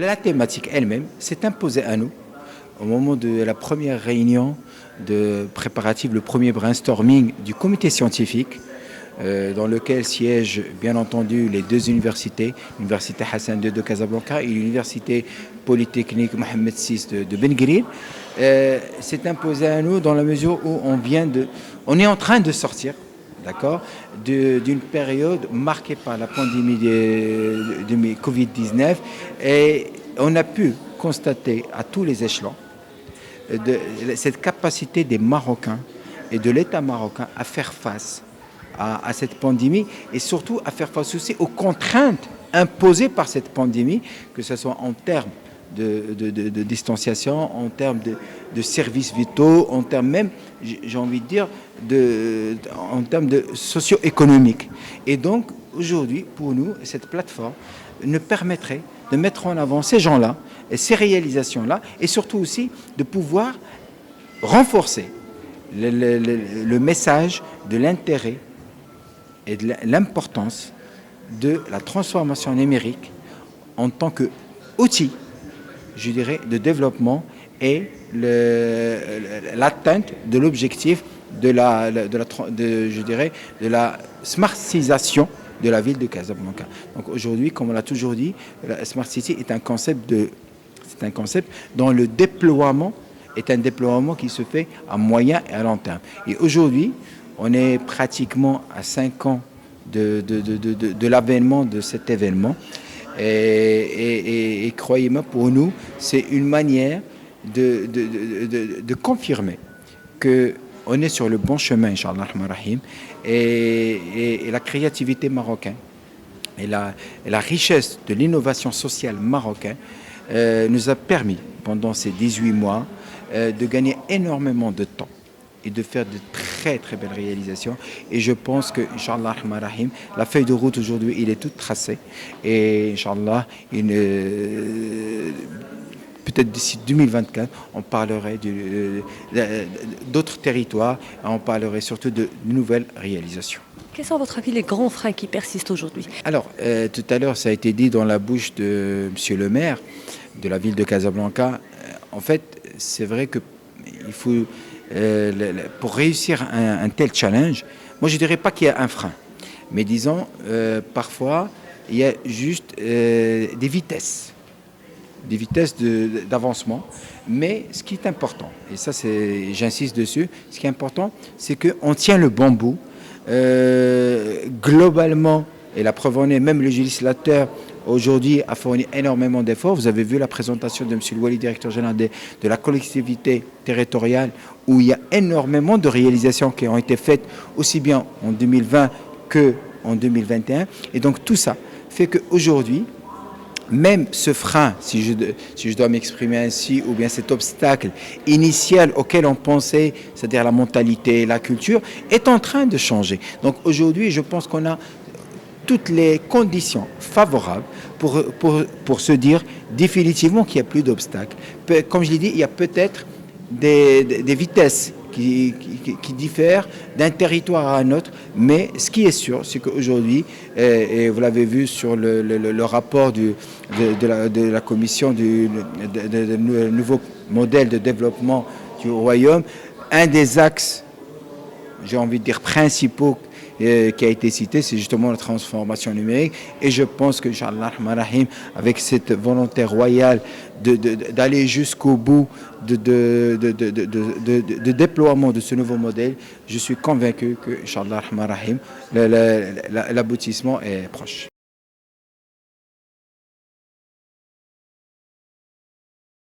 la thématique elle-même s'est imposée à nous au moment de la première réunion de préparatif, le premier brainstorming du comité scientifique, dans lequel siègent bien entendu les deux universités, l'université Hassan II de Casablanca et l'université polytechnique Mohamed VI de Ben Guerir. C'est imposé à nous dans la mesure où on est en train de sortir, d'accord, d'une période marquée par la pandémie de Covid-19, et on a pu constater à tous les échelons cette capacité des Marocains et de l'État marocain à faire face à cette pandémie, et surtout à faire face aussi aux contraintes imposées par cette pandémie, que ce soit en termes de distanciation, en termes de services vitaux, en termes même, j'ai envie de dire, en termes de socio-économiques. Et donc, aujourd'hui, pour nous, cette plateforme nous permettrait de mettre en avant ces gens-là, et ces réalisations-là, et surtout aussi de pouvoir renforcer le message de l'intérêt et de l'importance de la transformation numérique en tant qu'outil, je dirais, de développement et l'atteinte de l'objectif de la smartisation de la ville de Casablanca. Donc aujourd'hui, comme on l'a toujours dit, la Smart City est un concept dont le déploiement est un déploiement qui se fait à moyen et à long terme. Et aujourd'hui, on est pratiquement à 5 ans de l'avènement de cet événement. Et croyez-moi, pour nous, c'est une manière de confirmer qu'on est sur le bon chemin, Inch'Allah Rahim, et la créativité marocaine et la richesse de l'innovation sociale marocaine nous a permis, pendant ces 18 mois, de gagner énormément de temps et de faire de très très belles réalisations. Et je pense que, Inch'Allah Rahim, la feuille de route aujourd'hui, il est toute tracée. Et Inch'Allah, peut-être d'ici 2024, on parlerait d'autres territoires, et on parlerait surtout de nouvelles réalisations. Quels sont, à votre avis, les grands freins qui persistent aujourd'hui? Alors, tout à l'heure, ça a été dit dans la bouche de Monsieur le maire de la ville de Casablanca. En fait, c'est vrai qu'il faut, pour réussir un tel challenge, moi je ne dirais pas qu'il y a un frein, mais disons, parfois, il y a juste des vitesses d'avancement. Mais ce qui est important, et ça j'insiste dessus, ce qui est important, c'est qu'on tient le bon bout. Globalement, et la preuve en est, même le législateur aujourd'hui a fourni énormément d'efforts. Vous avez vu la présentation de M. Louali, directeur général de la collectivité territoriale, où il y a énormément de réalisations qui ont été faites aussi bien en 2020 qu'en 2021. Et donc tout ça fait qu'aujourd'hui, même ce frein, si je dois m'exprimer ainsi, ou bien cet obstacle initial auquel on pensait, c'est-à-dire la mentalité, la culture, est en train de changer. Donc aujourd'hui, je pense qu'on a toutes les conditions favorables pour se dire définitivement qu'il n'y a plus d'obstacles. Comme je l'ai dit, il y a peut-être des vitesses qui diffèrent d'un territoire à un autre, mais ce qui est sûr, c'est qu'aujourd'hui, et vous l'avez vu sur le rapport de la commission du nouveau modèle de développement du royaume, un des axes, j'ai envie de dire, principaux qui a été cité, c'est justement la transformation numérique. Et je pense que, Inch'Allah Rahim, avec cette volonté royale d'aller jusqu'au bout de déploiement de ce nouveau modèle, je suis convaincu que, Inch'Allah Rahim, l'aboutissement est proche.